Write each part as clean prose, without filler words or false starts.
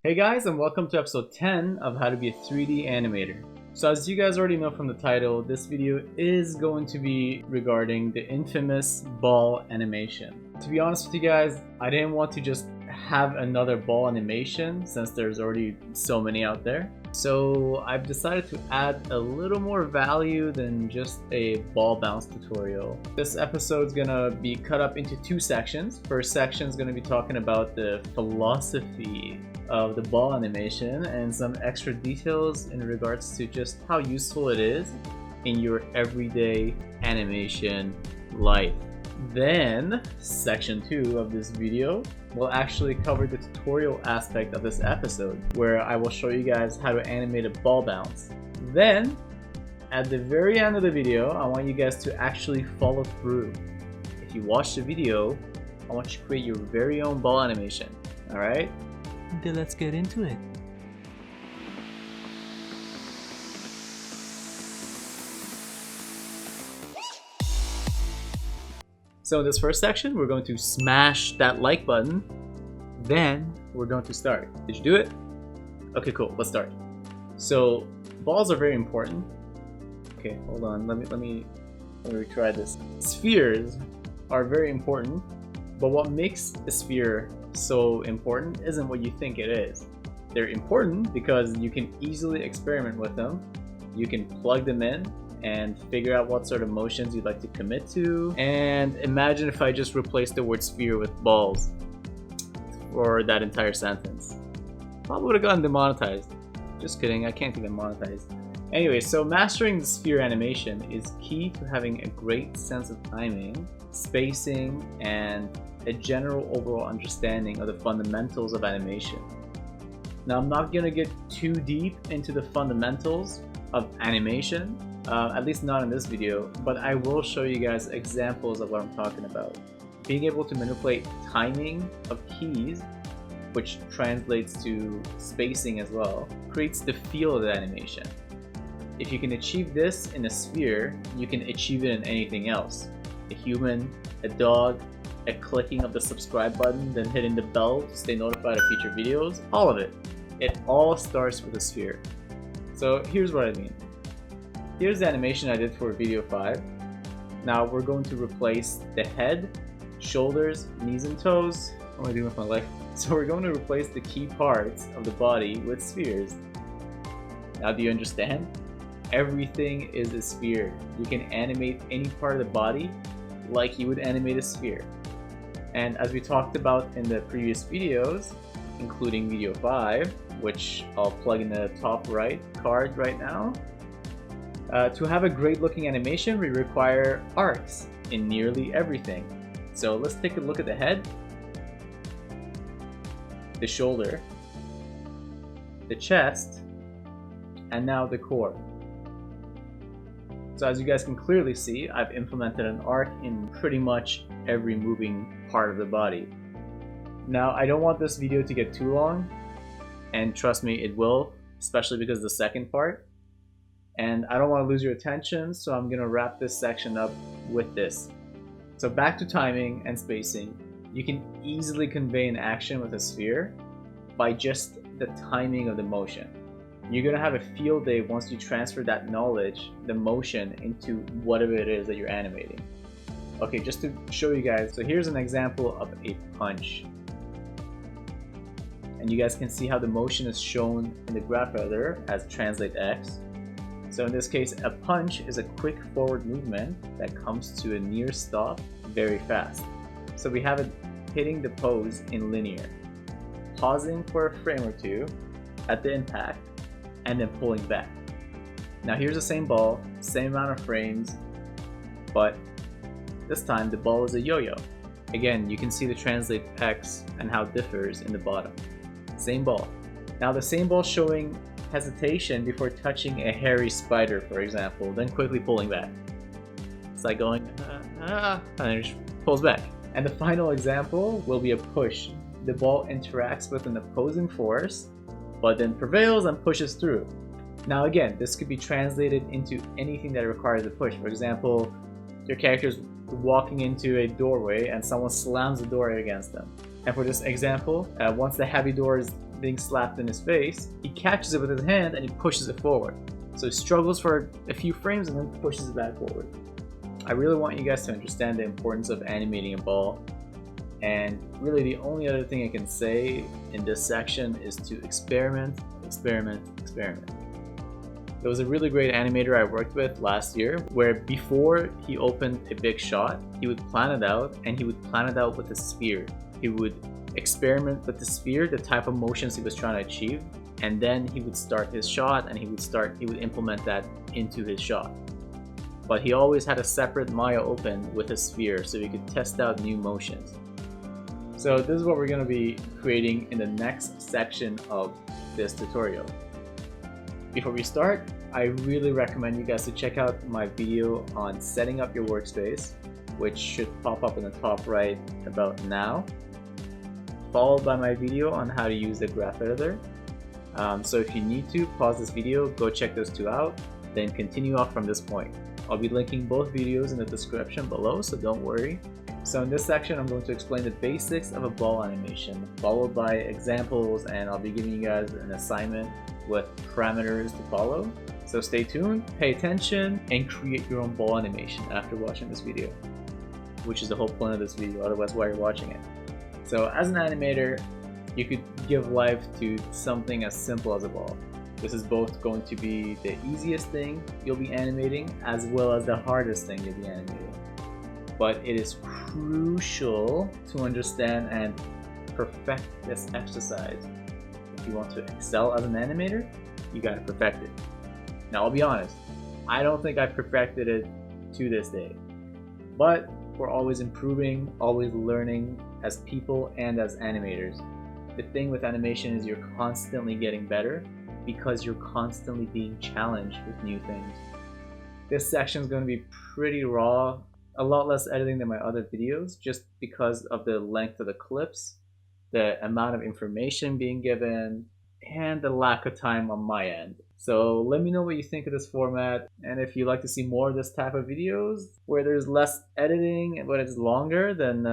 Hey guys, and welcome to episode 10 of how to be a 3D animator. So as you guys already know from the title, this video is going to be regarding the infamous Balll animation. To be honest with you guys, I didn't want to just have another Balll animation since there's already so many out there. So I've decided to add a little more value than just a ball bounce tutorial. This episode's gonna be cut up into two sections. First section is gonna be talking about the philosophy of the ball animation and some extra details in regards to just how useful it is in your everyday animation life. Then, section 2 of this video will actually cover the tutorial aspect of this episode, where I will show you guys how to animate a ball bounce. Then, at the very end of the video, I want you guys to actually follow through. If you watch the video, I want you to create your very own ball animation, alright? Then let's get into it. So in this first section, we're going to smash that like button. Then we're going to start. Did you do it? Okay, cool. Let's start. So balls are very important. Okay, hold on. Let me retry this. Spheres are very important, but what makes a sphere so important isn't what you think it is. They're important because you can easily experiment with them. You can plug them in and figure out what sort of motions you'd like to commit to. And imagine if I just replaced the word sphere with balls for that entire sentence. Probably would have gotten demonetized. Just kidding, I can't get demonetized. Anyway, so mastering the sphere animation is key to having a great sense of timing, spacing, and a general overall understanding of the fundamentals of animation. Now, I'm not gonna get too deep into the fundamentals of animation, at least not in this video, but I will show you guys examples of what I'm talking about. Being able to manipulate timing of keys, which translates to spacing as well, creates the feel of the animation. If you can achieve this in a sphere, you can achieve it in anything else. A human, a dog, a clicking of the subscribe button, then hitting the bell to stay notified of future videos, all of it. It all starts with a sphere. So here's what I mean. Here's the animation I did for video 5. Now we're going to replace the head, shoulders, knees and toes. What am I doing with my life? So we're going to replace the key parts of the body with spheres. Now do you understand? Everything is a sphere. You can animate any part of the body like you would animate a sphere. And as we talked about in the previous videos, including video 5, which I'll plug in the top right card right now, to have a great looking animation, we require arcs in nearly everything. So let's take a look at the head, the shoulder, the chest, and now the core. So as you guys can clearly see, I've implemented an arc in pretty much every moving part of the body. Now, I don't want this video to get too long, and trust me, it will, especially because of the second part. And I don't want to lose your attention, so I'm gonna wrap this section up with this. So back to timing and spacing. You can easily convey an action with a sphere by just the timing of the motion. You're gonna have a field day once you transfer that knowledge, the motion, into whatever it is that you're animating. Okay, just to show you guys, so here's an example of a punch. And you guys can see how the motion is shown in the graph editor as translate X. So in this case, a punch is a quick forward movement that comes to a near stop very fast. So we have it hitting the pose in linear, pausing for a frame or two at the impact, and then pulling back. Now here's the same ball, same amount of frames, but this time the ball is a yo-yo. Again, you can see the translate X and how it differs in the bottom. Same ball. Now the same ball showing hesitation before touching a hairy spider, for example, then quickly pulling back. It's like going, and then it just pulls back. And the final example will be a push. The ball interacts with an opposing force, but then prevails and pushes through. Now again, this could be translated into anything that requires a push. For example, your character's walking into a doorway and someone slams the door against them. And for this example, once the heavy door is being slapped in his face, he catches it with his hand and he pushes it forward. So he struggles for a few frames and then pushes it back forward. I really want you guys to understand the importance of animating a Balll. And really the only other thing I can say in this section is to experiment, experiment, experiment. There was a really great animator I worked with last year where before he opened a big shot, he would plan it out, and he would plan it out with a sphere. He would experiment with the sphere, the type of motions he was trying to achieve, and then he would start his shot and he would implement that into his shot. But he always had a separate Maya open with a sphere so he could test out new motions. So this is what we're going to be creating in the next section of this tutorial. Before we start, I really recommend you guys to check out my video on setting up your workspace, which should pop up in the top right about now, followed by my video on how to use the graph editor. So if you need to, pause this video, go check those two out, then continue off from this point. I'll be linking both videos in the description below, so don't worry. So in this section, I'm going to explain the basics of a Balll animation, followed by examples, and I'll be giving you guys an assignment with parameters to follow. So stay tuned, pay attention, and create your own Balll animation after watching this video, which is the whole point of this video, otherwise why you're watching it. So as an animator, you could give life to something as simple as a Balll. This is both going to be the easiest thing you'll be animating as well as the hardest thing you'll be animating. But it is crucial to understand and perfect this exercise. If you want to excel as an animator, you gotta perfect it. Now I'll be honest, I don't think I've perfected it to this day. But we're always improving, always learning as people and as animators. The thing with animation is you're constantly getting better because you're constantly being challenged with new things. This section is going to be pretty raw, a lot less editing than my other videos just because of the length of the clips, the amount of information being given, and the lack of time on my end. So let me know what you think of this format, and if you'd like to see more of this type of videos where there's less editing but it's longer, then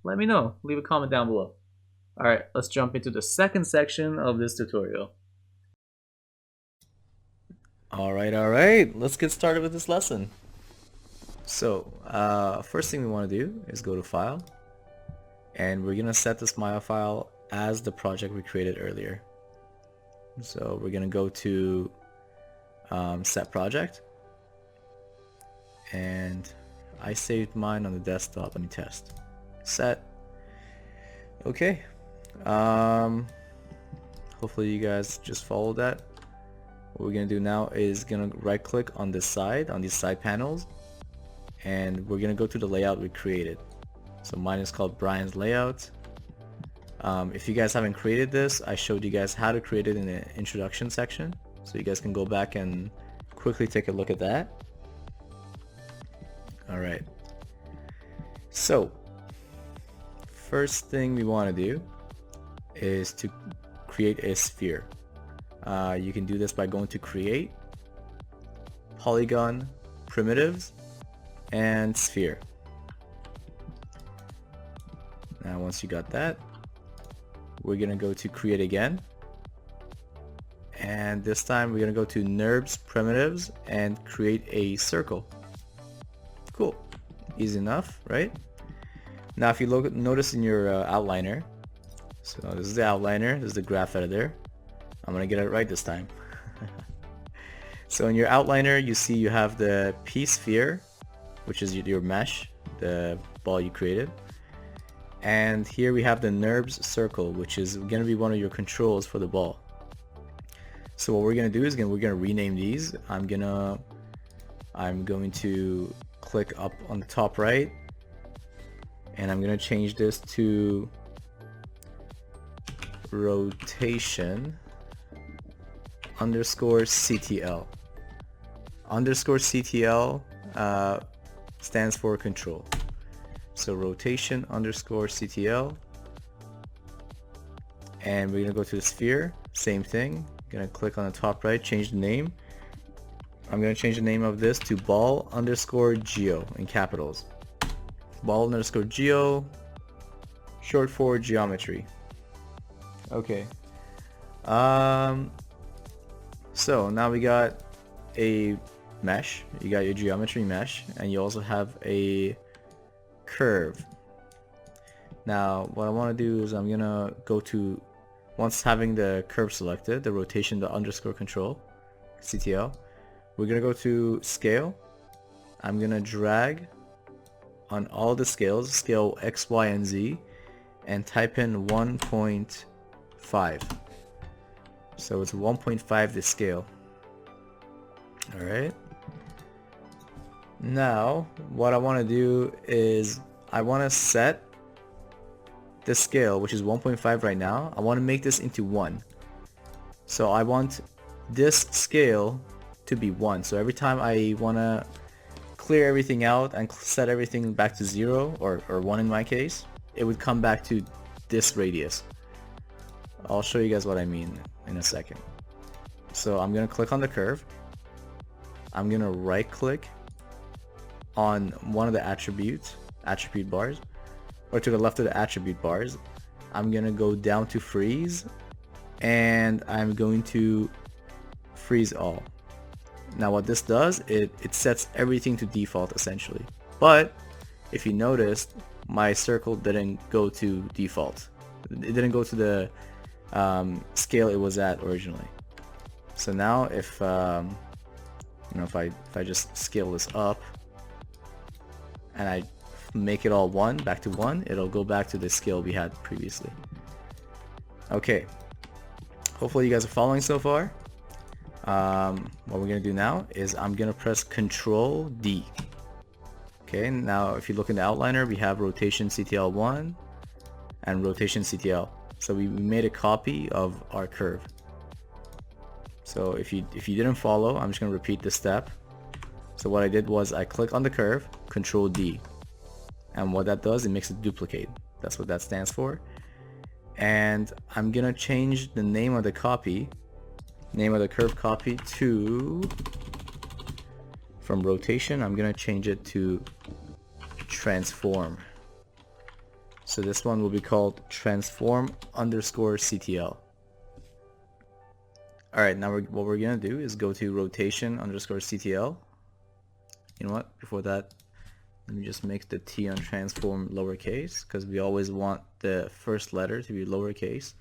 let me know. Leave a comment down below. Alright, let's jump into the second section of this tutorial. Alright, let's get started with this lesson. So, first thing we want to do is go to File, and we're going to set this Maya file as the project we created earlier. So we're going to go to Set Project, and I saved mine on the desktop. Let me test. Set. Okay. Hopefully you guys just followed that. What we're going to do now is going to right click on this side, on these side panels, and we're going to go to the layout we created. So mine is called Brian's Layout. If you guys haven't created this, I showed you guys how to create it in the introduction section, so you guys can go back and quickly take a look at that. Alright, so first thing we want to do is to create a sphere. You can do this by going to Create, Polygon, Primitives, and Sphere. Now once you got that, we're gonna go to Create again, and this time we're gonna go to NURBS Primitives and create a circle. Cool, easy enough, right? Now if you notice in your outliner, so this is the outliner, this is the graph editor. I'm gonna get it right this time. So in your outliner, you see you have the P sphere, which is your mesh, the Balll you created. And here we have the NURBS circle, which is going to be one of your controls for the Balll. So what we're going to do is we're going to rename these. I'm going to click up on the top right, and I'm going to change this to rotation underscore CTL. Underscore CTL stands for control. So rotation underscore CTL, and we're gonna go to the sphere, same thing. Gonna click on the top right, change the name. I'm gonna change the name of this to Balll underscore Geo in capitals. Balll underscore Geo, short for geometry. Okay. So now we got a mesh, you got your geometry mesh, and you also have a curve. Now what I want to do is I'm gonna go to, once having the curve selected, the rotation, the underscore control, CTL, we're gonna go to scale. I'm gonna drag on all the scales, scale X, Y, and Z, and type in 1.5. So it's 1.5 the scale. Alright. Now, what I want to do is I want to set the scale, which is 1.5 right now. I want to make this into 1. So I want this scale to be 1. So every time I want to clear everything out and set everything back to 0, or 1 in my case, it would come back to this radius. I'll show you guys what I mean in a second. So I'm going to click on the curve. I'm going to right click on one of the attribute bars, or to the left of the attribute bars. I'm going to go down to freeze, and I'm going to freeze all. Now what this does, it sets everything to default essentially. But if you noticed, my circle didn't go to default. It didn't go to the scale it was at originally. So now if if I just scale this up and I make it all 1, back to 1, it'll go back to the scale we had previously. Okay, hopefully you guys are following so far. What we're gonna do now is I'm gonna press Control D. Okay, now if you look in the outliner, we have rotation CTL1 and rotation CTL. So we made a copy of our curve. So if you didn't follow, I'm just gonna repeat this step. So what I did was I click on the curve, Control D, and what that does, it makes it duplicate. That's what that stands for. And I'm gonna change the name of the copy, name of the curve copy, to, from rotation, I'm gonna change it to transform. So this one will be called transform underscore CTL. Alright, now what we're gonna do is go to rotation underscore CTL. You know what, before that, let me just make the T on transform lowercase, because we always want the first letter to be lowercase.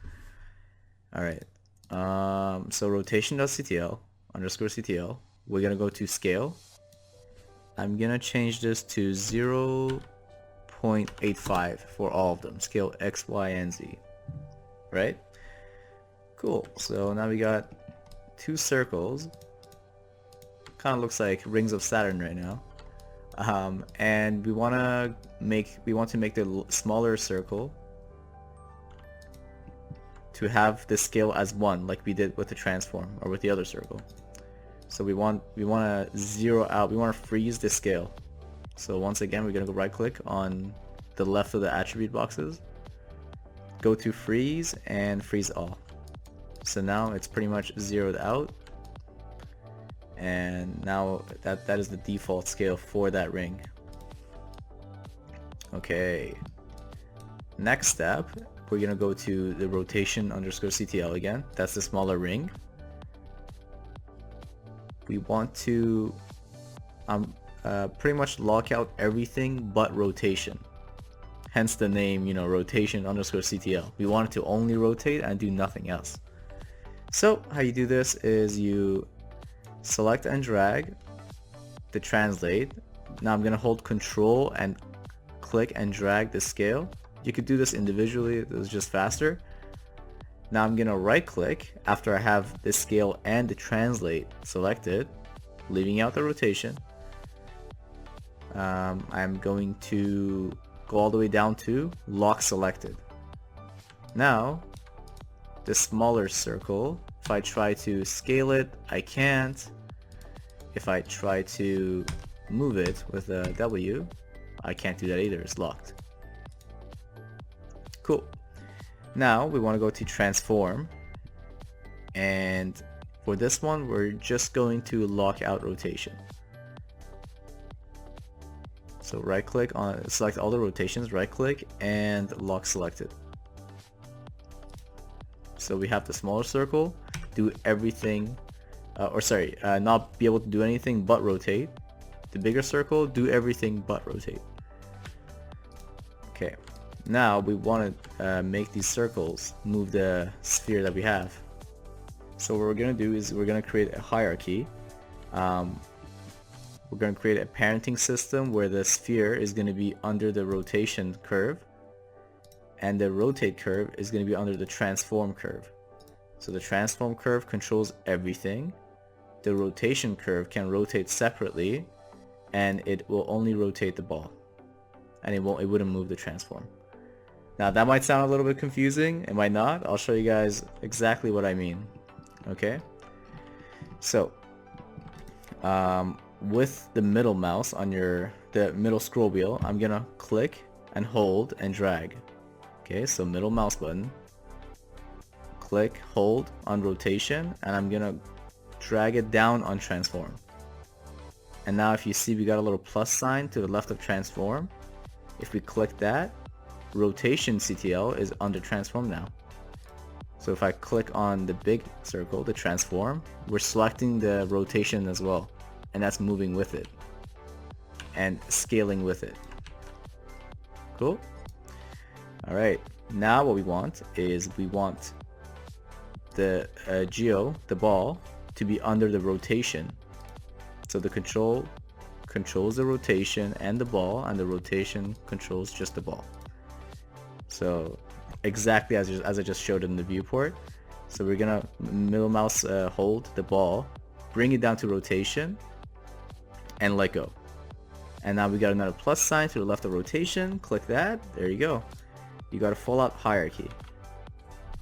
Alright, so rotation.ctl underscore CTL, we're gonna go to scale. I'm gonna change this to 0.85 for all of them, scale X, Y, and Z. Right? Cool, so now we got 2 circles. Kind of looks like rings of Saturn right now. And we want to make the smaller circle to have the scale as 1, like we did with the transform or with the other circle. So we want to zero out, we want to freeze the scale. So once again, we're going to go right click on the left of the attribute boxes, go to freeze and freeze all. So now it's pretty much zeroed out, and now that is the default scale for that ring. Okay, next step, we're gonna go to the rotation underscore CTL again. That's the smaller ring. We want to pretty much lock out everything but rotation, hence the name, rotation underscore CTL. We want it to only rotate and do nothing else. So how you do this is you select and drag the translate. Now I'm gonna hold Control and click and drag the scale. You could do this individually, it's just faster. Now I'm gonna right click after I have the scale and the translate selected, leaving out the rotation. I'm going to go all the way down to lock selected. Now the smaller circle, if I try to scale it, I can't. If I try to move it with a W, I can't do that either, it's locked. Cool. Now we want to go to transform, and for this one we're just going to lock out rotation. So right click on, select all the rotations, right click and lock selected. So we have the smaller circle, do everything, not be able to do anything but rotate. The bigger circle, do everything but rotate. Okay, now we want to make these circles move the sphere that we have. So what we're going to do is we're going to create a hierarchy. We're going to create a parenting system where the sphere is going to be under the rotation curve, and the rotate curve is going to be under the transform curve. So the transform curve controls everything. The rotation curve can rotate separately, and it will only rotate the ball, and it wouldn't move the transform. Now that might sound a little bit confusing, it might not. I'll show you guys exactly what I mean. Okay, so with the middle mouse on the middle scroll wheel, I'm gonna click and hold and drag. Okay, so middle mouse button, click, hold on rotation, and I'm gonna drag it down on transform. And now if you see, we got a little plus sign to the left of transform. If we click that, rotation CTL is under transform now. So if I click on the big circle, the transform, we're selecting the rotation as well, and that's moving with it and scaling with it. Cool. All right, now what we want is we want the geo, the ball, to be under the rotation. So the control controls the rotation and the ball, and the rotation controls just the ball. So exactly as I just showed in the viewport. So we're gonna middle mouse hold the ball, bring it down to rotation, and let go. And now we got another plus sign to the left of rotation. Click that. There you go. You got a full out hierarchy.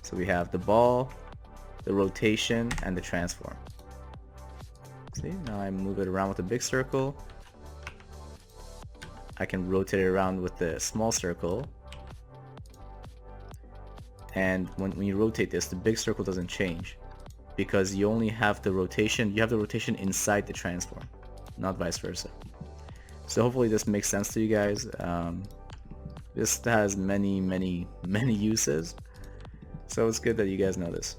So we have the ball, the rotation, and the transform. See, now I move it around with the big circle. I can rotate it around with the small circle. And when you rotate this, the big circle doesn't change because you only have the rotation, you have the rotation inside the transform, not vice versa. So hopefully this makes sense to you guys. This has many uses, so it's good that you guys know this.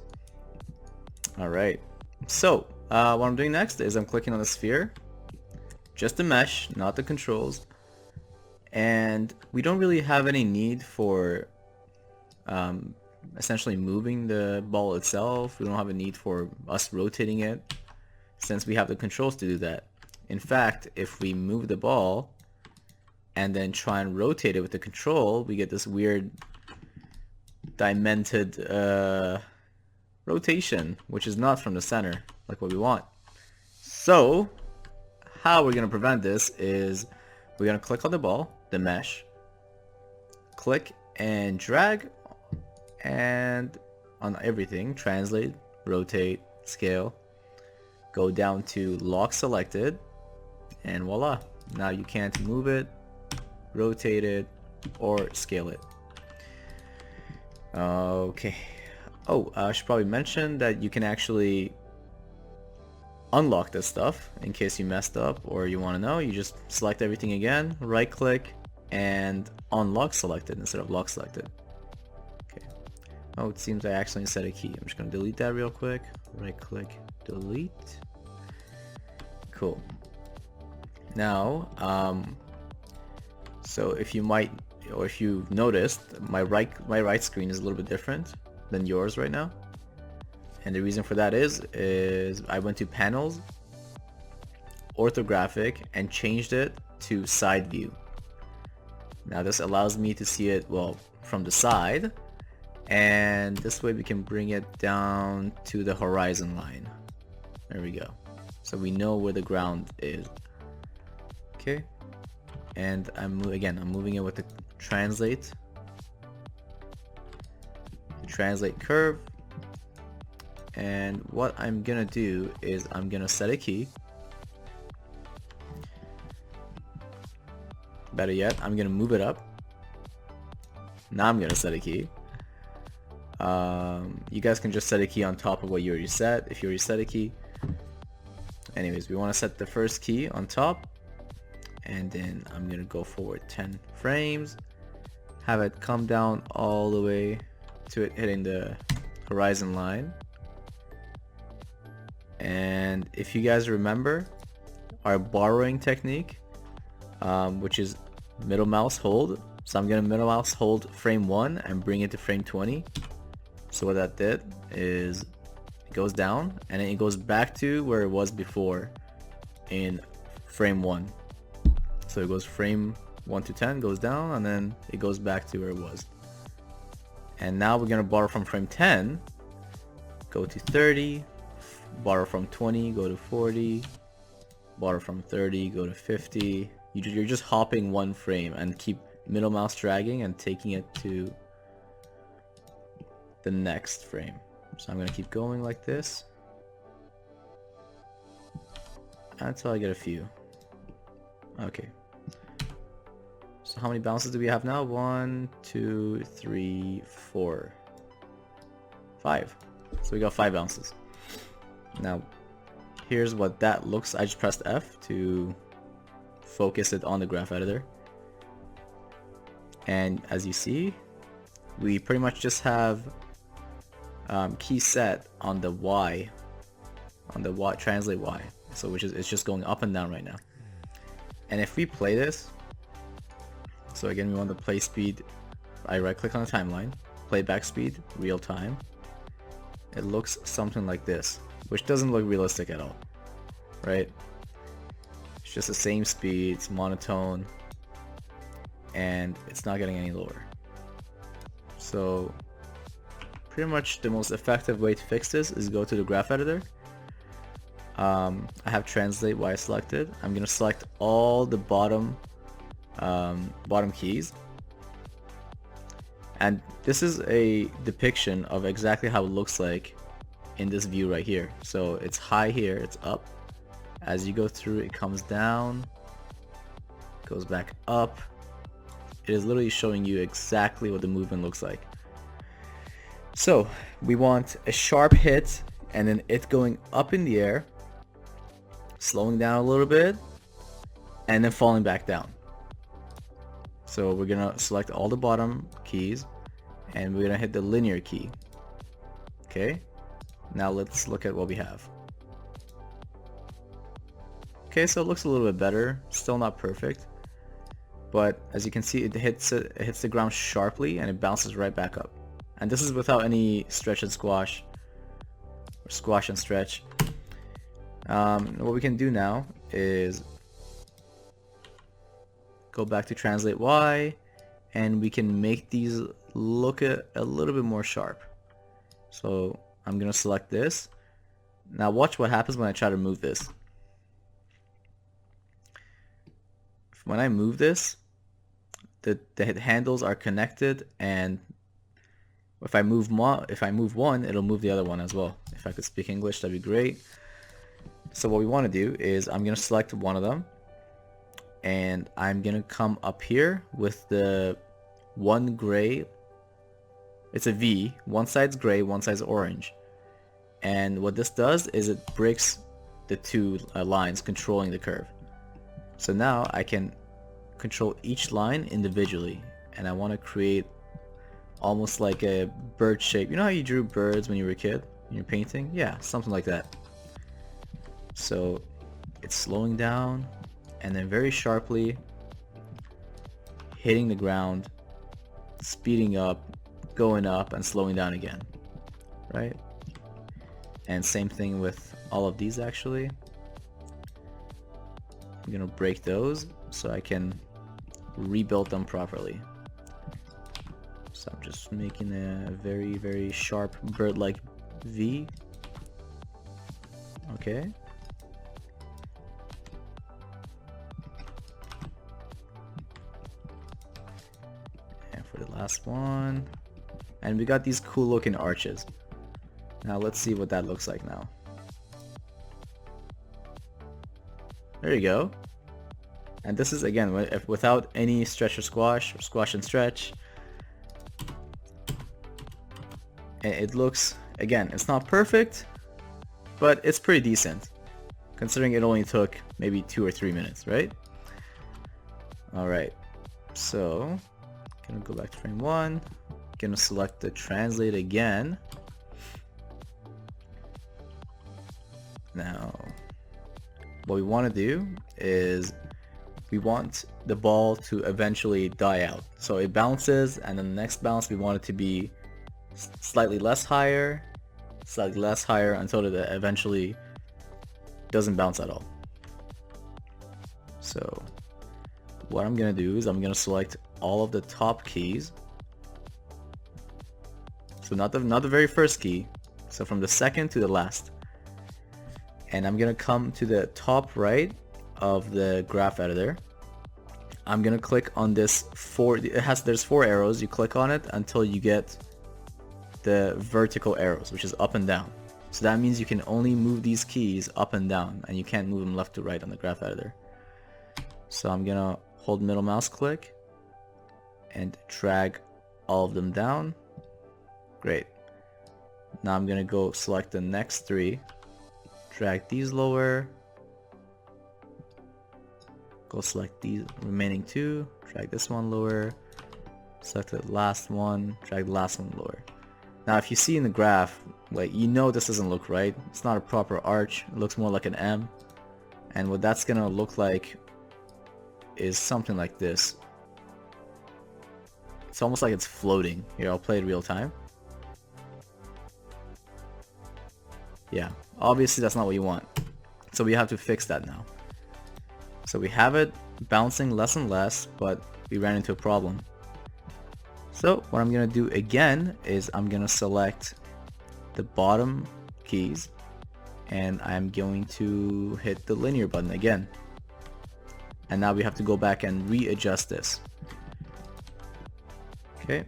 Alright, so what I'm doing next is I'm clicking on the sphere, just the mesh, not the controls, and we don't really have any need for essentially moving the ball itself. We don't have a need for us rotating it since we have the controls to do that. In fact, if we move the ball and then try and rotate it with the control, we get this weird dimented rotation, which is not from the center like what we want. So how we're going to prevent this is we're going to click on the ball, the mesh, click and drag, and on everything, translate, rotate, scale, go down to lock selected, and voila. Now you can't move it, rotate it, or scale it. Okay. Oh, I should probably mention that you can actually unlock this stuff in case you messed up or you want to know. You just select everything again, right click, and unlock selected instead of lock selected. Okay. Oh, it seems I accidentally set a key. I'm just going to delete that real quick. Right click, delete. Cool. Now, so if you might, or if you noticed, my right screen is a little bit different than yours right now. And the reason for that is I went to panels, orthographic, and changed it to side view. Now this allows me to see it, well, from the side, and this way we can bring it down to the horizon line. There we go. So we know where the ground is. Okay. And I'm moving it with the translate curve. And what I'm gonna do is I'm gonna set a key. Better yet, I'm gonna move it up. Now I'm gonna set a key. You guys can just set a key on top of what you already set if you already set a key. Anyways, we want to set the first key on top, and then I'm gonna go forward 10 frames, have it come down all the way to it hitting the horizon line. And if you guys remember our borrowing technique, which is middle mouse hold. So I'm gonna middle mouse hold frame 1 and bring it to frame 20. So what that did is it goes down and then it goes back to where it was before in frame 1. So it goes frame 1 to 10, goes down, and then it goes back to where it was. And now we're gonna borrow from frame 10, go to 30, borrow from 20, go to 40, borrow from 30, go to 50. You're just hopping one frame and keep middle mouse dragging and taking it to the next frame. So I'm gonna keep going like this until I get a few. Okay. So how many bounces do we have now? 1, 2, 3, 4, 5. So we got 5 bounces. Now, here's what that looks. I just pressed F to focus it on the graph editor. And as you see, we pretty much just have key set on the Y, translate Y. So which is, it's just going up and down right now. And if we play this, so again, we want the play speed. I right click on the timeline, playback speed, real time. It looks something like this, which doesn't look realistic at all, right? It's just the same speed, it's monotone, and it's not getting any lower. So pretty much the most effective way to fix this is go to the graph editor. I have translate Y selected. I'm gonna select all the bottom keys, and this is a depiction of exactly how it looks like in this view right here. So it's high here, it's up. As you go through, it comes down, goes back up. It is literally showing you exactly what the movement looks like. So we want a sharp hit and then it going up in the air, slowing down a little bit, and then falling back down. So we're gonna select all the bottom keys and we're gonna hit the linear key. Okay, now let's look at what we have. Okay, so it looks a little bit better, still not perfect, but as you can see, it hits the ground sharply and it bounces right back up. And this is without any stretch and squash, or squash and stretch. What we can do now is go back to translate Y, and we can make these look a little bit more sharp. So I'm gonna select this. Now watch what happens when I try to move this. When I move this, the handles are connected, and if I move one, it'll move the other one as well. If I could speak English, that'd be great. So what we want to do is I'm gonna select one of them, and I'm gonna come up here with the one gray. It's a V. One side's gray, one side's orange. And what this does is it breaks the two lines controlling the curve. So now I can control each line individually, and I want to create almost like a bird shape. You know how you drew birds when you were a kid in your painting? Yeah, something like that. So it's slowing down and then very sharply hitting the ground, speeding up, going up, and slowing down again, right? And same thing with all of these actually. I'm gonna break those so I can rebuild them properly. So I'm just making a very, very sharp bird-like V. Okay. And for the last one. And we got these cool looking arches. Now let's see what that looks like now. There you go. And this is again without any stretch or squash and stretch. And it looks, again, it's not perfect, but it's pretty decent considering it only took maybe 2 or 3 minutes, right? Alright, so gonna go back to frame 1, gonna select the translate again, Now, what we want to do is we want the ball to eventually die out. So it bounces, and then the next bounce we want it to be slightly less higher until it eventually doesn't bounce at all. So what I'm gonna do is I'm gonna select all of the top keys. So not the very first key. So from the second to the last. And I'm gonna come to the top right of the graph editor. I'm gonna click on this there's 4 arrows. You click on it until you get the vertical arrows, which is up and down. So that means you can only move these keys up and down, and you can't move them left to right on the graph editor. So I'm gonna hold middle mouse click and drag all of them down. Great. Now I'm gonna go select the next 3, drag these lower, go select these remaining 2, drag this one lower, select the last one, drag the last one lower. Now if you see in the graph, like, you know this doesn't look right. It's not a proper arch. It looks more like an M. And what that's gonna look like is something like this. It's almost like it's floating. Here, I'll play it real time. Yeah, obviously that's not what you want. So we have to fix that now. So we have it bouncing less and less, but we ran into a problem. So what I'm gonna do again is I'm gonna select the bottom keys, and I'm going to hit the linear button again. And now we have to go back and readjust this. Okay,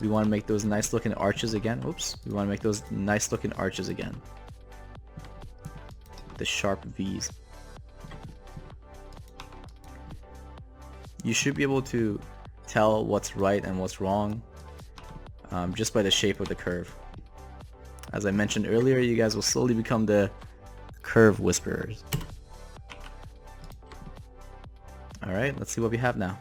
we want to make those nice looking arches again. Oops, we want to make those nice looking arches again. The sharp V's. You should be able to tell what's right and what's wrong just by the shape of the curve. As I mentioned earlier, you guys will slowly become the curve whisperers. Alright, let's see what we have now.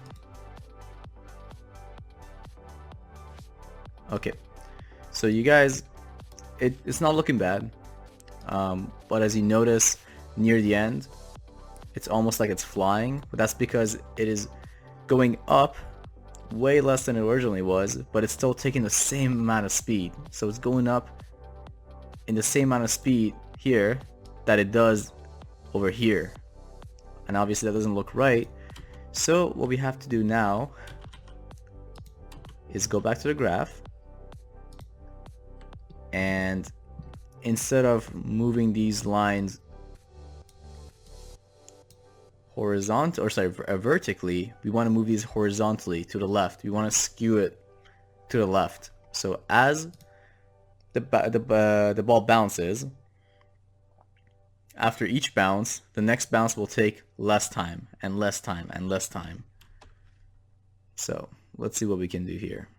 Okay, so you guys, it's not looking bad, but as you notice near the end, it's almost like it's flying, but that's because it is going up way less than it originally was, but it's still taking the same amount of speed. So it's going up in the same amount of speed here that it does over here, and obviously that doesn't look right. So what we have to do now is go back to the graph, and instead of moving these lines vertically, we want to move these horizontally to the left. We want to skew it to the left. So as the ball bounces, after each bounce, the next bounce will take less time and less time and less time. So let's see what we can do here.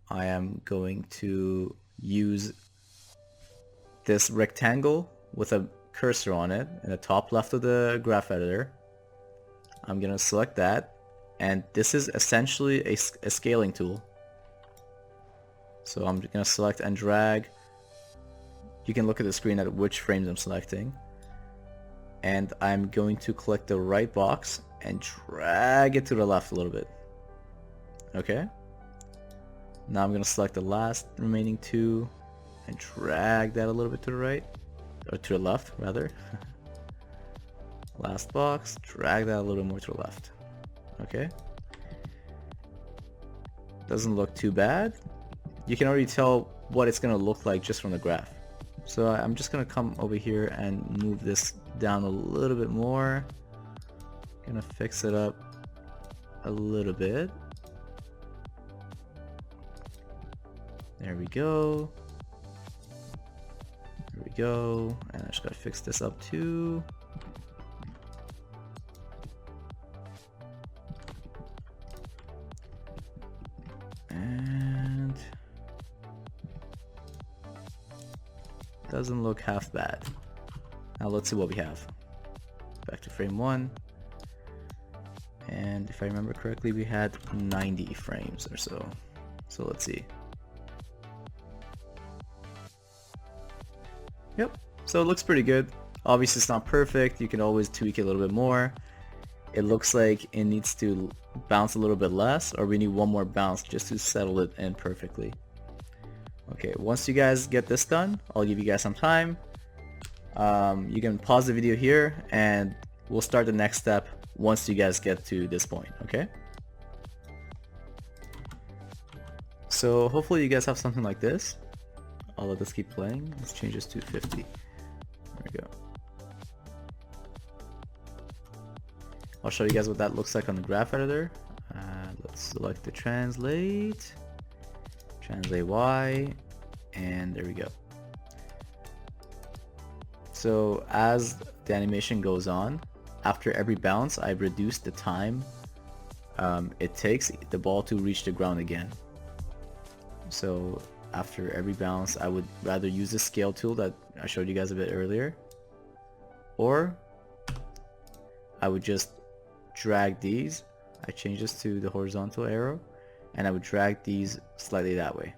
I am going to use this rectangle with a cursor on it in the top left of the graph editor. I'm going to select that, and this is essentially a scaling tool. So I'm going to select and drag. You can look at the screen at which frames I'm selecting. And I'm going to click the right box and drag it to the left a little bit. Okay. Now I'm going to select the last remaining 2 and drag that a little bit to the right. Or to the left, rather. Last box, drag that a little more to the left. Okay. Doesn't look too bad. You can already tell what it's going to look like just from the graph. So I'm just going to come over here and move this down a little bit more. Gonna fix it up a little bit. There we go. There we go. And I just gotta fix this up too. And doesn't look half bad. Now let's see what we have. Back to frame 1. And if I remember correctly, we had 90 frames or so. So let's see. Yep, So it looks pretty good. Obviously it's not perfect, you can always tweak it a little bit more. It looks like it needs to bounce a little bit less, or we need one more bounce just to settle it in perfectly. Okay, once you guys get this done, I'll give you guys some time. You can pause the video here and we'll start the next step once you guys get to this point, okay? So hopefully you guys have something like this. I'll let this keep playing. Let's change this to 50. There we go. I'll show you guys what that looks like on the graph editor. Let's select the translate Y, and there we go. So as the animation goes on, after every bounce, I've reduced the time it takes the ball to reach the ground again. So after every bounce, I would rather use the scale tool that I showed you guys a bit earlier, or I would just drag these. I change this to the horizontal arrow, and I would drag these slightly that way,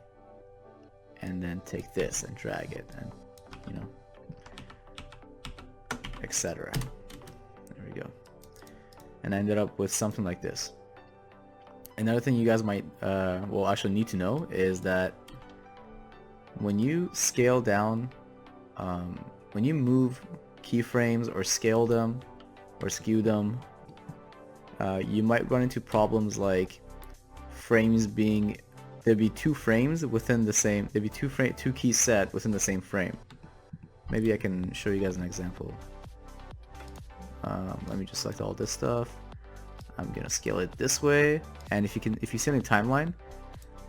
and then take this and drag it, and you know, etc. There we go. And I ended up with something like this. Another thing you guys might well actually need to know is that when you scale down, when you move keyframes or scale them or skew them, you might run into problems like frames being, there'd be two frames within the same, there'd be two keys set within the same frame. Maybe I can show you guys an example. Let me just select all this stuff. I'm gonna scale it this way, and if you see in the timeline,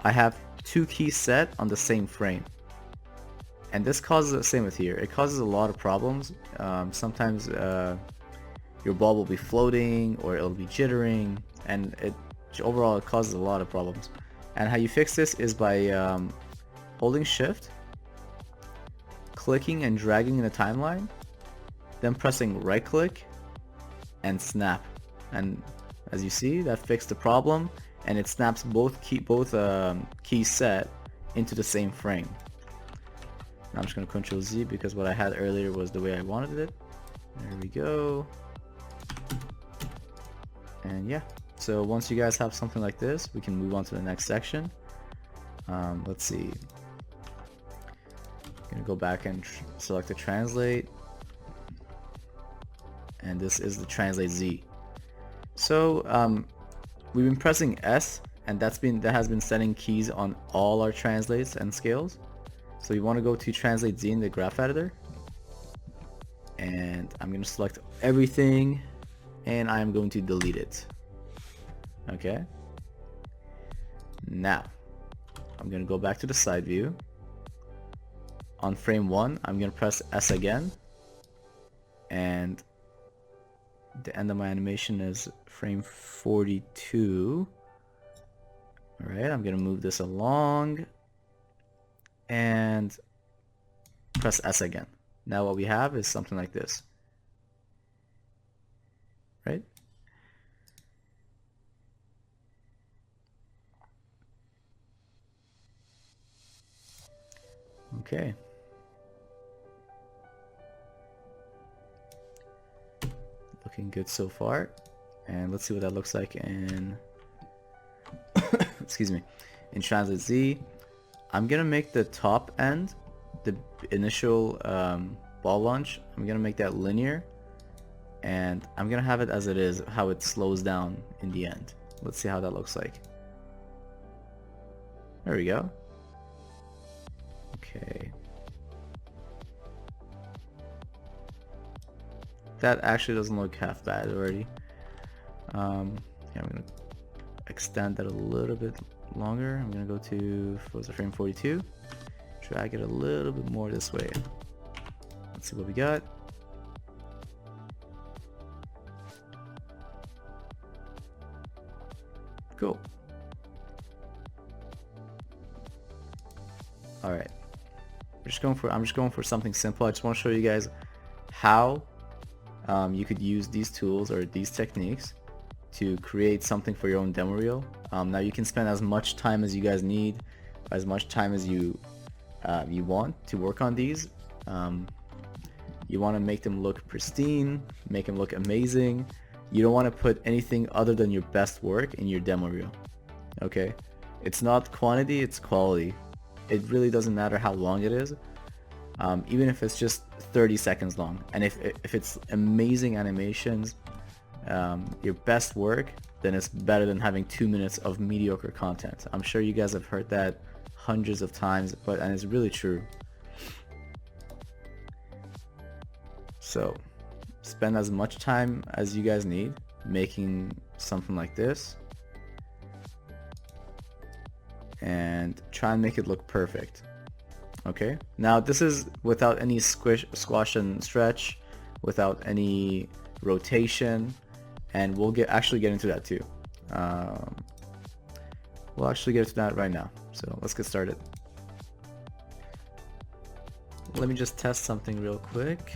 I have two keys set on the same frame, and this causes the same with here. It causes a lot of problems. Sometimes your ball will be floating, or it'll be jittering, and overall it causes a lot of problems. And how you fix this is by holding shift, clicking and dragging in the timeline, then pressing right click and snap, and as you see, that fixed the problem, and it snaps both keys set into the same frame. Now I'm just going to Control Z because what I had earlier was the way I wanted it. There we go. And yeah, so once you guys have something like this, we can move on to the next section. Let's see. I'm going to go back and select the translate. And this is the translate Z. So we've been pressing S, and that has been setting keys on all our translates and scales. So you want to go to translate Z in the graph editor, and I'm going to select everything, and I'm going to delete it. Okay. Now I'm going to go back to the side view. On frame 1, I'm going to press S again, and the end of my animation is frame 42. Alright, I'm gonna move this along and press S again. Now what we have is something like this, right? Okay. Looking good so far, and let's see what that looks like in excuse me, in Translate Z. I'm gonna make the top end, the initial ball launch, I'm gonna make that linear, and I'm gonna have it as it is, how it slows down in the end. Let's see how that looks like. There we go. Okay. That actually doesn't look half bad already. Yeah, I'm gonna extend that a little bit longer. I'm gonna go to, what was it, frame 42. Drag it a little bit more this way. Let's see what we got. Cool. All right. I'm just going for something simple. I just want to show you guys how you could use these tools or these techniques to create something for your own demo reel. Now you can spend as much time as you guys need, as much time as you want to work on these. You want to make them look pristine, make them look amazing. You don't want to put anything other than your best work in your demo reel. Okay? It's not quantity, it's quality. It really doesn't matter how long it is, even if it's just 30 seconds long. And if it's amazing animations, your best work, then it's better than having 2 minutes of mediocre content. I'm sure you guys have heard that hundreds of times, and it's really true. So spend as much time as you guys need making something like this, and try and make it look perfect. Okay, now this is without any squash and stretch, without any rotation, and we'll actually get into that too. We'll actually get to that right now, so let's get started. Let me just test something real quick.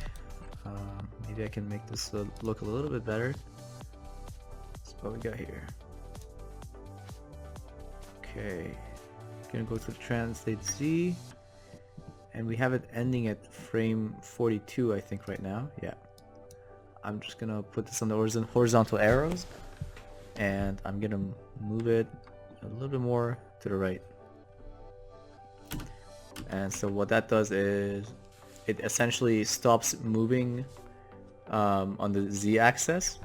Maybe I can make this look a little bit better. That's what we got here. Okay, gonna go to the translate Z, and we have it ending at frame 42, I think, right now. Yeah, I'm just gonna put this on the horizontal arrows, and I'm gonna move it a little bit more to the right. And so what that does is it essentially stops moving on the Z-axis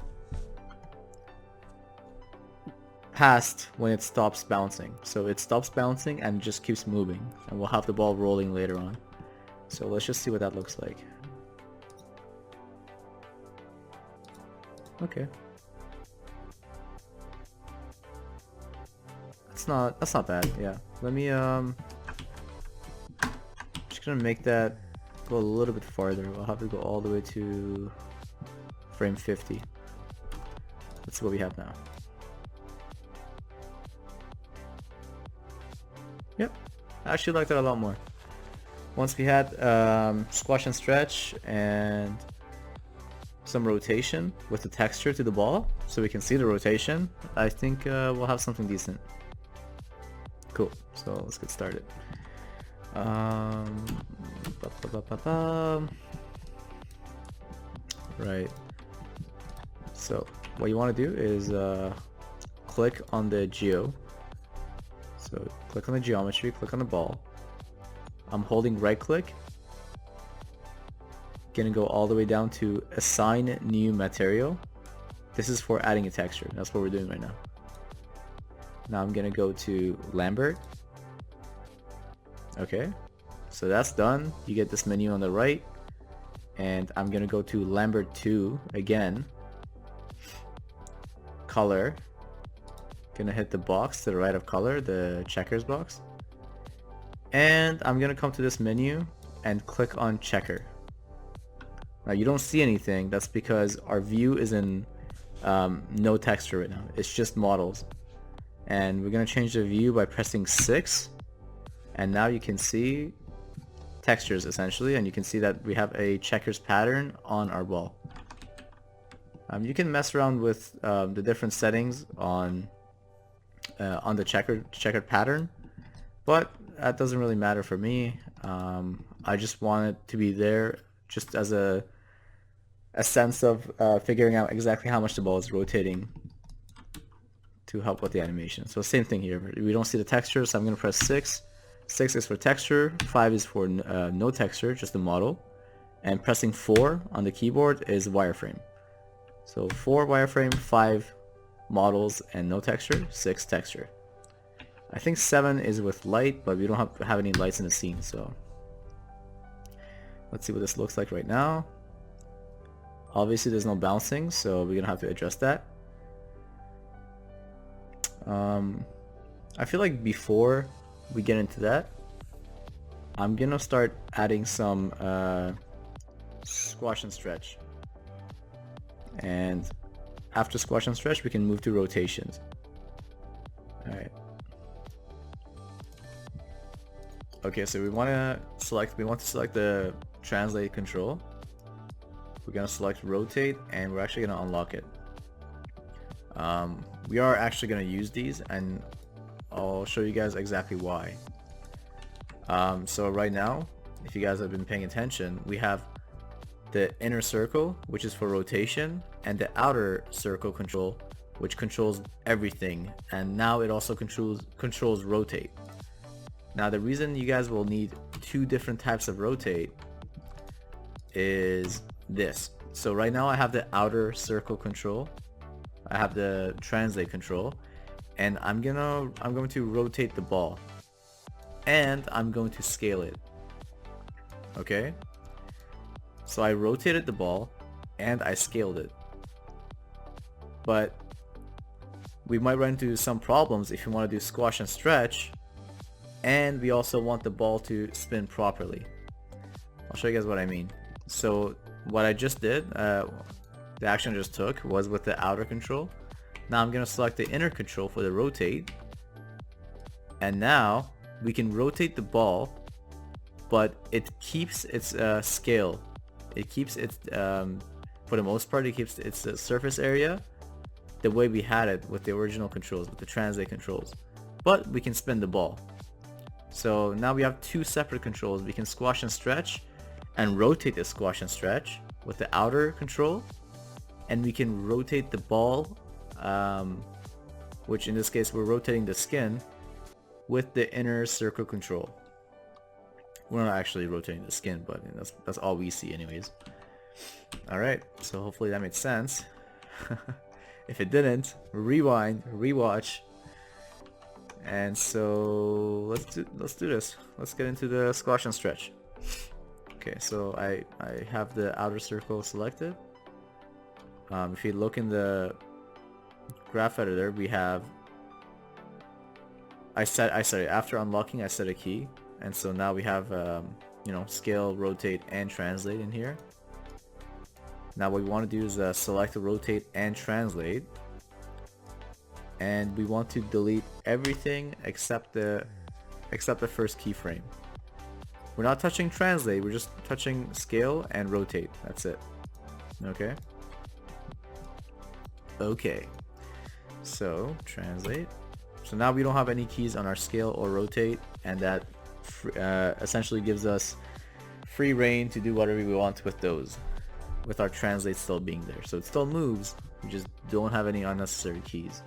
past when it stops bouncing. So it stops bouncing and just keeps moving, and we'll have the ball rolling later on. So let's just see what that looks like. Okay. That's not bad. Yeah. Let me just gonna make that go a little bit farther. We'll have to go all the way to frame 50. Let's see what we have now. Yep, I actually like that a lot more. Once we had squash and stretch and some rotation with the texture to the ball, so we can see the rotation, I think we'll have something decent. Cool, so let's get started. Right, so what you want to do is click on the geo. So click on the geometry, click on the ball. I'm holding right click. Gonna go all the way down to assign new material. This is for adding a texture. That's what we're doing right now. Now I'm gonna go to Lambert. Okay, so that's done. You get this menu on the right, and I'm gonna go to Lambert 2 again. Color. Gonna hit the box to the right of color, the checkers box, and I'm gonna come to this menu and click on checker. Now you don't see anything. That's because our view is in no texture right now. It's just models, and we're gonna change the view by pressing 6, and now you can see textures essentially, and you can see that we have a checkers pattern on our ball. You can mess around with the different settings on the checkered pattern, but that doesn't really matter for me. I just want it to be there just as a sense of figuring out exactly how much the ball is rotating to help with the animation. So same thing here. We don't see the texture, so I'm going to press 6. 6 is for texture, 5 is for no texture, just the model, and pressing 4 on the keyboard is wireframe. So 4 wireframe, 5 models and no texture, 6 texture. I think 7 is with light, but we don't have any lights in the scene, so let's see what this looks like right now. Obviously there's no bouncing, so we're gonna have to adjust that. I feel like before we get into that, I'm gonna start adding some squash and stretch, and after squash and stretch we can move to rotations. Alright. Okay, so we want to select the translate control. We're going to select rotate, and we're actually going to unlock it. We are actually going to use these, and I'll show you guys exactly why. So right now, if you guys have been paying attention, we have the inner circle, which is for rotation, and the outer circle control, which controls everything. And now it also controls rotate. Now the reason you guys will need two different types of rotate is this. So right now I have the outer circle control, I have the translate control, and I'm going to rotate the ball, and I'm going to scale it. Okay, so I rotated the ball and I scaled it, but we might run into some problems if you want to do squash and stretch, and we also want the ball to spin properly. I'll show you guys what I mean. So what I just did, the action I just took was with the outer control. Now I'm going to select the inner control for the rotate, and now we can rotate the ball, but it keeps its scale. It keeps its, for the most part, it keeps its surface area the way we had it with the original controls, with the translate controls. But we can spin the ball. So now we have two separate controls. We can squash and stretch and rotate the squash and stretch with the outer control, and we can rotate the ball, which in this case we're rotating the skin, with the inner circle control. We're not actually rotating the skin, but that's all we see anyways. Alright, so hopefully that made sense. If it didn't, rewind, rewatch. And so let's do this. Let's get into the squash and stretch. Okay, so I have the outer circle selected. If you look in the graph editor, we have I set it after unlocking. I set a key, and so now we have scale, rotate, and translate in here. Now what we want to do is select the rotate and translate, and we want to delete everything except the first keyframe. We're not touching translate, we're just touching scale and rotate. That's it. Okay. Okay. So translate. So now we don't have any keys on our scale or rotate, and that essentially gives us free reign to do whatever we want with those, with our translate still being there. So it still moves, we just don't have any unnecessary keys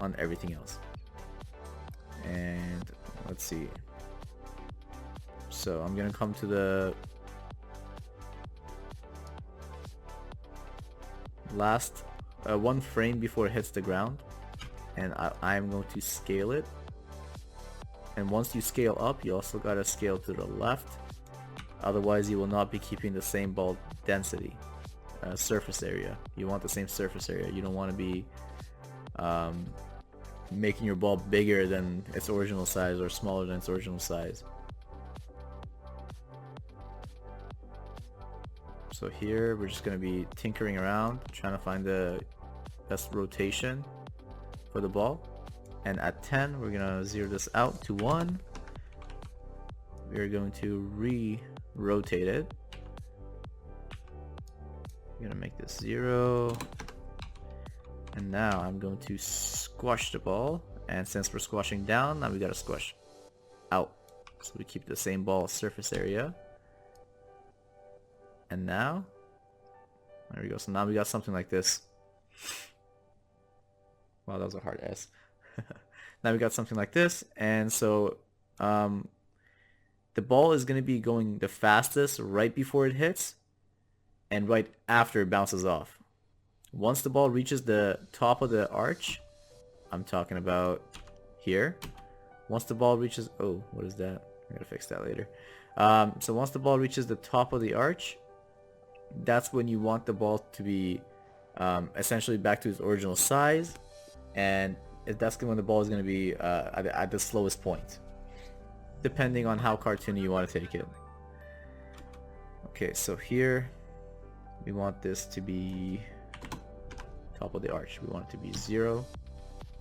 on everything else. And let's see. So I'm gonna come to the last one frame before it hits the ground, and I'm going to scale it. And once you scale up, you also gotta scale to the left, otherwise you will not be keeping the same ball density, surface area. You want the same surface area. You don't want to be making your ball bigger than its original size or smaller than its original size. So here we're just going to be tinkering around, trying to find the best rotation for the ball. And at 10, we're going to zero this out to 1. We're going to re-rotate it. I'm going to make this 0. And now I'm going to squash the ball. And since we're squashing down, now we got to squash out. So we keep the same ball surface area. And now, there we go. So now we got something like this. Wow, that was a hard S. Now we got something like this. And so the ball is going to be going the fastest right before it hits and right after it bounces off. Once the ball reaches the top of the arch, I'm talking about here. Once the ball reaches, oh, what is that? I gotta fix that later. So once the ball reaches the top of the arch, that's when you want the ball to be essentially back to its original size, and that's when the ball is going to be at the slowest point, depending on how cartoony you want to take it. Okay, so here we want this to be top of the arch. We want it to be 0.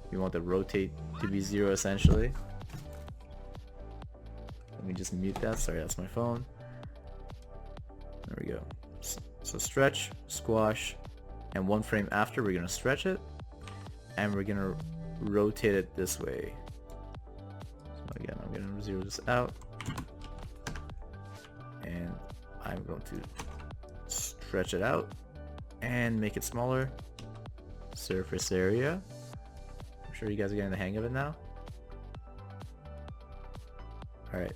We want the rotate to be 0 essentially. Let me just mute that. Sorry, that's my phone. There we go. So stretch, squash, and one frame after we're gonna stretch it, and we're gonna rotate it this way. So again, I'm gonna zero this out, and I'm going to stretch it out and make it smaller. Surface area. I'm sure you guys are getting the hang of it now. Alright,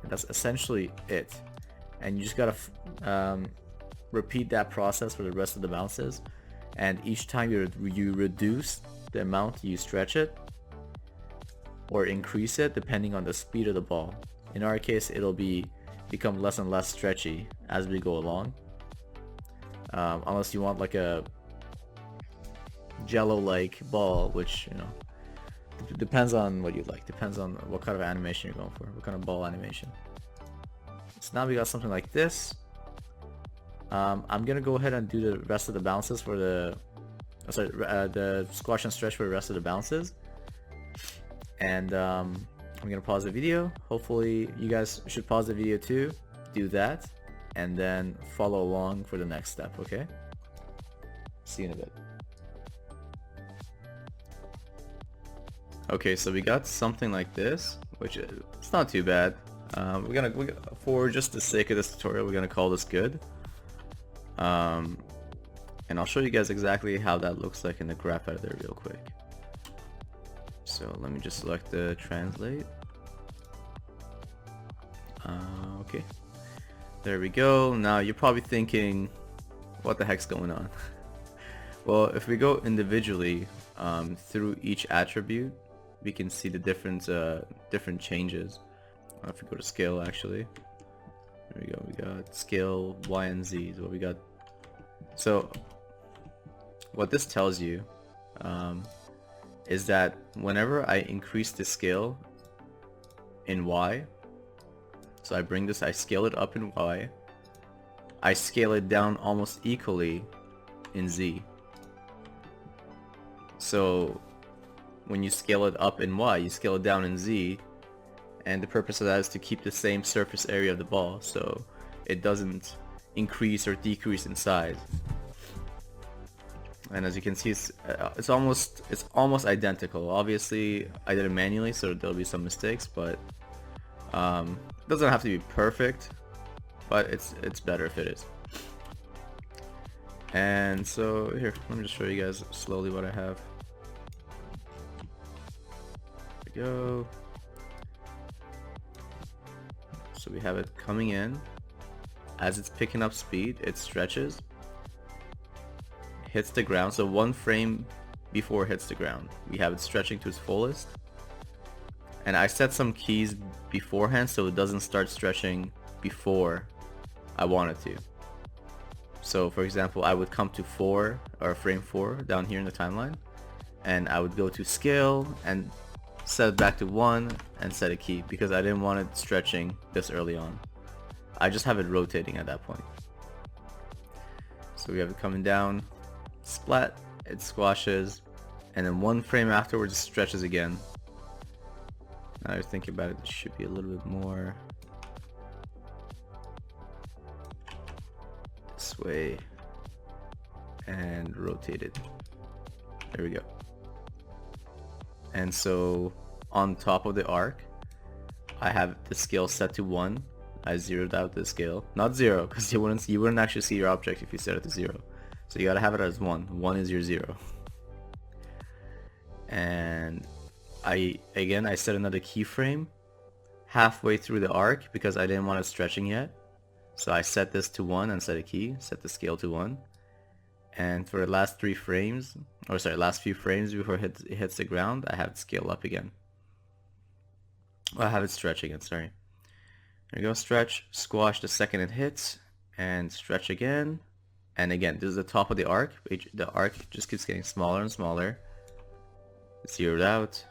that's essentially it. And you just gotta repeat that process for the rest of the bounces. And each time you reduce the amount you stretch it, or increase it depending on the speed of the ball. In our case, it'll become less and less stretchy as we go along. Unless you want like a Jello-like ball, which, you know, depends on what you like. Depends on what kind of animation you're going for, what kind of ball animation. So now we got something like this. I'm gonna go ahead and do the rest of the bounces for the squash and stretch for the rest of the bounces. And I'm gonna pause the video. Hopefully you guys should pause the video too, do that, and then follow along for the next step, okay? See you in a bit. Okay, so we got something like this, which it's not too bad. For just the sake of this tutorial, we're gonna call this good. And I'll show you guys exactly how that looks like in the graph editor real quick. So let me just select the translate. Okay, there we go. Now you're probably thinking, what the heck's going on? Well, if we go individually through each attribute, we can see the different changes. If we go to scale, actually, there we go. We got scale Y and Z is what we got. So what this tells you is that whenever I increase the scale in Y, so I bring this, I scale it up in Y, I scale it down almost equally in Z. So when you scale it up in Y, you scale it down in Z, and the purpose of that is to keep the same surface area of the ball, so it doesn't increase or decrease in size. And as you can see, it's almost identical. Obviously I did it manually, so there'll be some mistakes, but it doesn't have to be perfect, but it's better if it is. And so here, let me just show you guys slowly what I have. There we go. So we have it coming in. As it's picking up speed, it stretches, hits the ground. So one frame before it hits the ground, we have it stretching to its fullest. And I set some keys beforehand so it doesn't start stretching before I want it to. So for example, I would come to 4 or frame 4 down here in the timeline, and I would go to scale and set it back to 1 and set a key because I didn't want it stretching this early on. I just have it rotating at that point. So we have it coming down, splat, it squashes, and then one frame afterwards it stretches again. Now you're thinking about it, it should be a little bit more this way and rotate it. There we go. And so on top of the arc, I have the scale set to 1. I zeroed out the scale, not 0, because you wouldn't actually see your object if you set it to 0. So you gotta have it as 1. 1 is your 0. And I set another keyframe halfway through the arc because I didn't want it stretching yet. So I set this to 1 and set a key, set the scale to 1. And for the last 3 frames, or sorry, last few frames before it hits the ground, I have it scale up again. Well, I have it stretch again, sorry. There you go, stretch, squash the second it hits, and stretch again. And again, this is the top of the arc. The arc just keeps getting smaller and smaller. Zeroed out.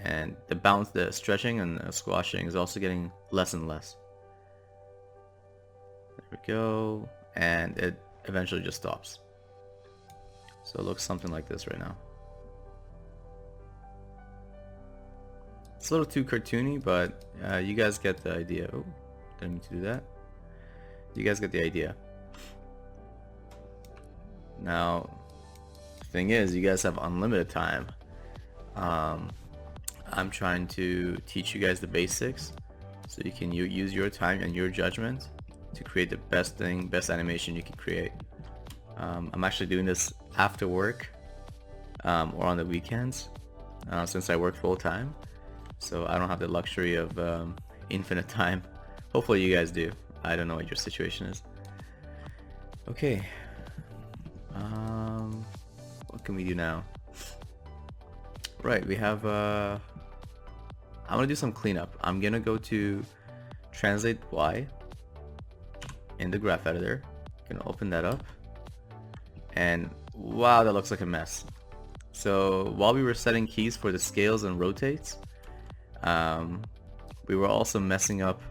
And the bounce, the stretching and the squashing is also getting less and less. There we go. And it eventually just stops. So it looks something like this right now. It's a little too cartoony, but you guys get the idea. Oh, didn't mean to do that. You guys get the idea. Now, the thing is, you guys have unlimited time. I'm trying to teach you guys the basics so you can use your time and your judgment to create the best animation you can create. I'm actually doing this after work or on the weekends since I work full-time, so I don't have the luxury of infinite time. Hopefully you guys do. I don't know what your situation is. Okay, what can we do now? Right, we have I'm gonna do some cleanup. I'm gonna go to translate Y in the graph editor. Gonna open that up, and wow, that looks like a mess. So while we were setting keys for the scales and rotates, we were also messing up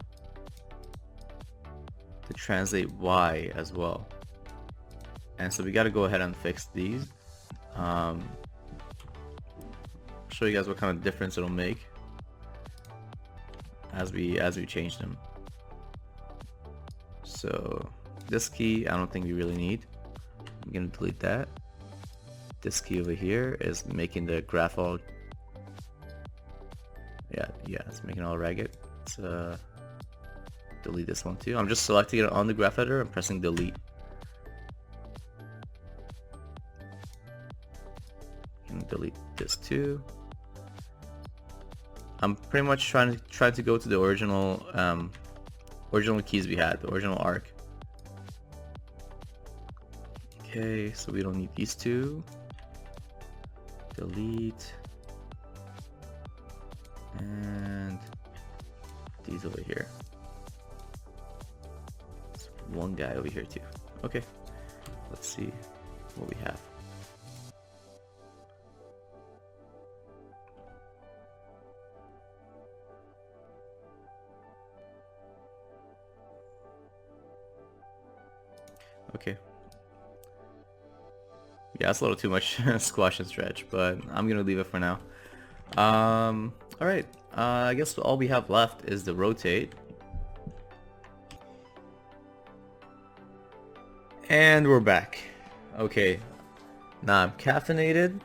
the translate Y as well. And so we got to go ahead and fix these. Show you guys what kind of difference it'll make as we change them. So this key I don't think we really need. I'm gonna delete that. This key over here is making the graph all it's making it all ragged. Let's delete this one too. I'm just selecting it on the graph editor and pressing delete. And delete this too. I'm pretty much trying to go to the original keys we had, the original arc. Okay, so we don't need these two. Delete. And these over here. There's one guy over here too. Okay, let's see what we have. Okay. Yeah, that's a little too much squash and stretch, but I'm gonna leave it for now. Alright, I guess all we have left is the rotate. And we're back. Okay, now I'm caffeinated,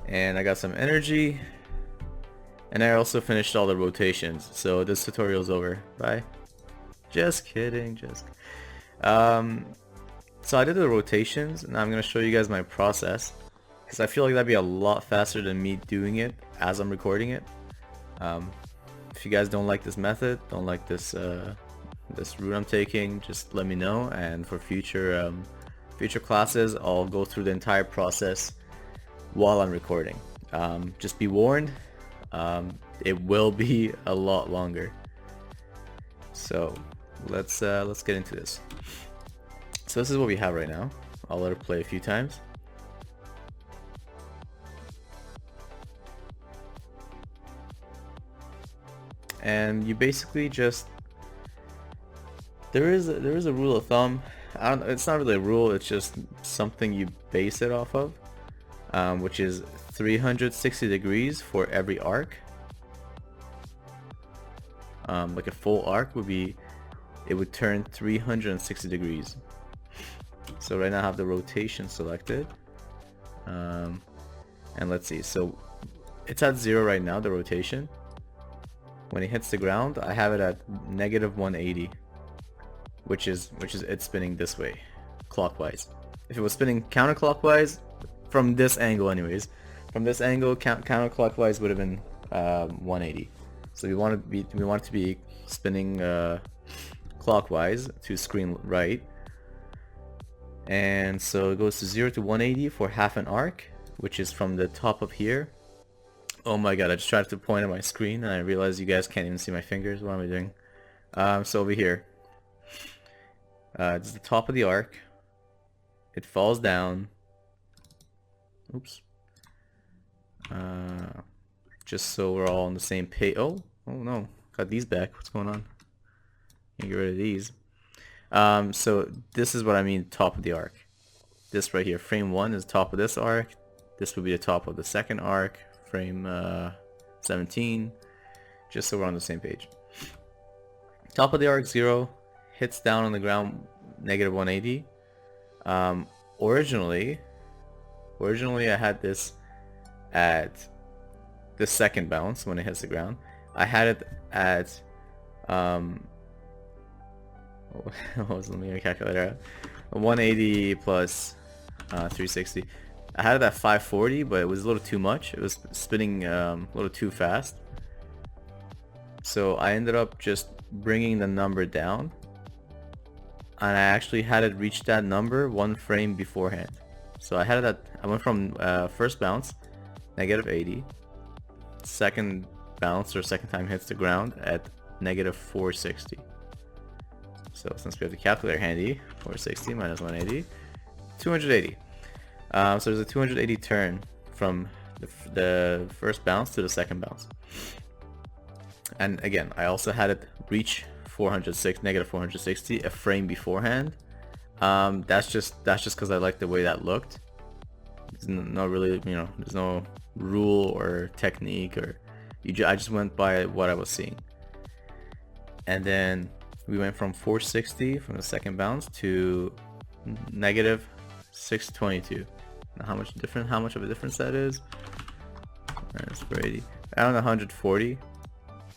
and I got some energy, and I also finished all the rotations, so this tutorial's over. Bye. Just kidding, so I did the rotations, and I'm going to show you guys my process, because I feel like that'd be a lot faster than me doing it as I'm recording it. If you guys don't like this method, don't like this this route I'm taking, just let me know, and for future classes I'll go through the entire process while I'm recording. Just be warned, it will be a lot longer. So let's get into this. So this is what we have right now. I'll let it play a few times. And you basically just there is a rule of thumb. It's not really a rule, it's just something you base it off of, which is 360 degrees for every arc. Like a full arc would be, it would turn 360 degrees. So right now I have the rotation selected, and let's see, so it's at 0 right now, the rotation. When it hits the ground, I have it at -180, which is it spinning this way, clockwise. If it was spinning counterclockwise, from this angle anyways, from this angle counterclockwise would have been 180. So we want it to be spinning clockwise to screen right. And so it goes to 0 to 180 for half an arc, which is from the top of here. Oh my god, I just tried to point at my screen and I realized you guys can't even see my fingers. What am I doing? So over here, it's the top of the arc. It falls down. Oops. Just so we're all on the same page. Oh no, got these back. What's going on? Get rid of these. So this is what I mean, top of the arc. This right here, frame 1 is top of this arc. This would be the top of the second arc, frame 17, just so we're on the same page. Top of the arc 0, hits down on the ground -180. Originally I had this at the second bounce when it hits the ground. I had it at what was, let me get a calculator out. 180 plus 360. I had it at 540, but it was a little too much. It was spinning a little too fast. So I ended up just bringing the number down, and I actually had it reach that number 1 frame beforehand. So I had it at, I went from first bounce, -80, second bounce or second time hits the ground at -460. So since we have the calculator handy, 460 minus 180, 280. So there's a 280 turn from the first bounce to the second bounce. And again, I also had it reach -460 a frame beforehand. That's just because I like the way that looked. It's not really, there's no rule or technique, or I just went by what I was seeing. And then we went from 460 from the second bounce to -622. Now how much of a difference that is? That's 480. Around 140.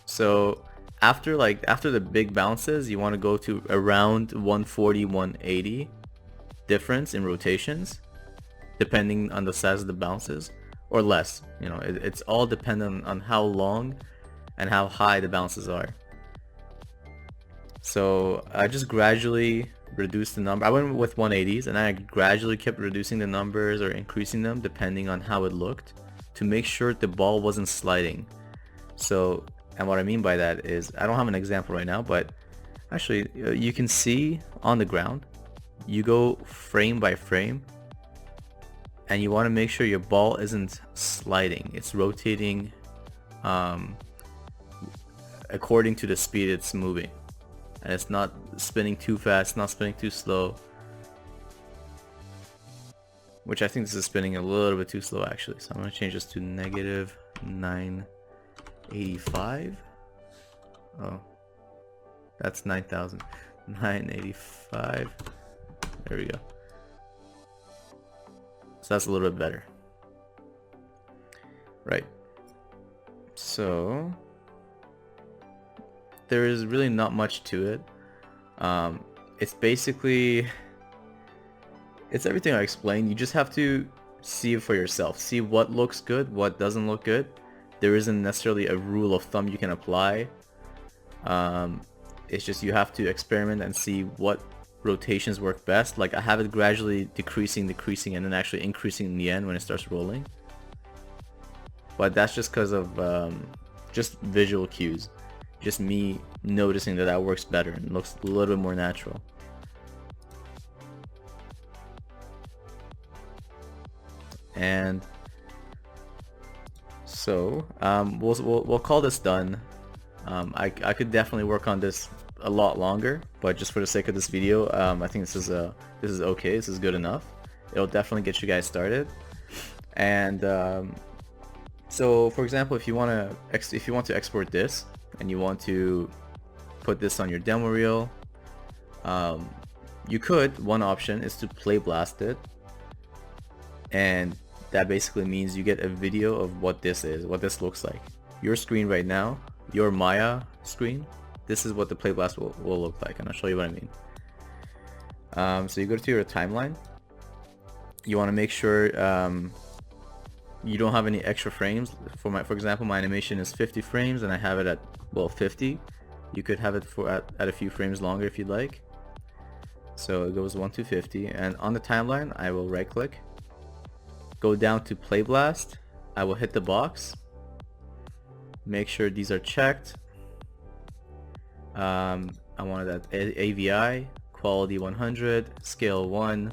So after the big bounces, you want to go to around 140, 180 difference in rotations, depending on the size of the bounces, or less. It's all dependent on how long and how high the bounces are. So I just gradually reduced the number. I went with 180s, and I gradually kept reducing the numbers or increasing them depending on how it looked, to make sure the ball wasn't sliding. So, and what I mean by that is, I don't have an example right now, but actually you can see on the ground, you go frame by frame, and you want to make sure your ball isn't sliding. It's rotating according to the speed it's moving, and it's not spinning too fast, not spinning too slow, which I think this is spinning a little bit too slow actually. So I'm going to change this to -985. Oh, that's 9,000. 985. There we go. So that's a little bit better. Right. So there is really not much to it. It's basically, it's everything I explained. You just have to see it for yourself. See what looks good, what doesn't look good. There isn't necessarily a rule of thumb you can apply. It's just you have to experiment and see what rotations work best. Like I have it gradually decreasing, and then actually increasing in the end when it starts rolling. But that's just because of just visual cues. Just me noticing that works better and looks a little bit more natural. And so we'll call this done. I could definitely work on this a lot longer, but just for the sake of this video, I think this is okay. This is good enough. It'll definitely get you guys started. And so for example, if you want to export this and you want to put this on your demo reel, you could. One option is to play blast it, and that basically means you get a video of what this looks like. Your screen right now, your Maya screen, this is what the play blast will look like, and I'll show you what I mean. So you go to your timeline. You want to make sure you don't have any extra frames. For example, my animation is 50 frames and I have it at 50. You could have it at a few frames longer if you'd like. So it goes 1 to 50, and on the timeline I will right click, go down to play blast. I will hit the box, make sure these are checked. I wanted that AVI, quality 100, scale 1,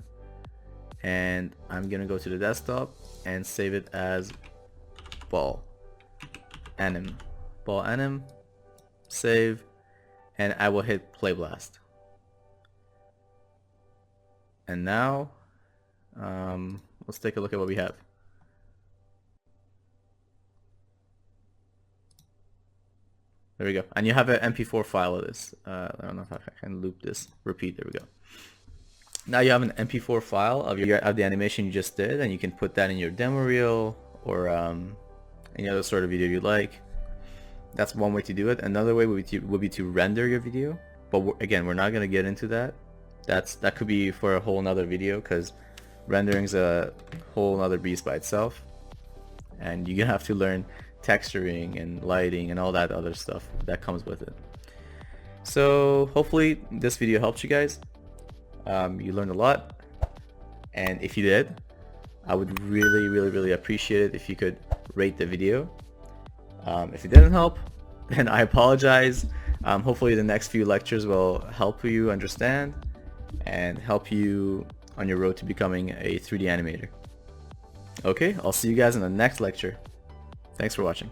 and I'm gonna go to the desktop and save it as Balll Anim, save, and I will hit play blast. And now let's take a look at what we have. There we go. And you have an MP4 file of this. I don't know if I can loop this. Repeat. There we go. Now you have an MP4 file of the animation you just did, and you can put that in your demo reel or any other sort of video you like. That's one way to do it. Another way would be to render your video. but again, we're not going to get into that. That could be for a whole nother video, because rendering's a whole nother beast by itself, and you're gonna have to learn texturing and lighting and all that other stuff that comes with it. So hopefully this video helps you guys. You learned a lot, and if you did, I would really appreciate it if you could rate the video. If it didn't help, then I apologize. Hopefully the next few lectures will help you understand and help you on your road to becoming a 3D animator. Okay, I'll see you guys in the next lecture. Thanks for watching.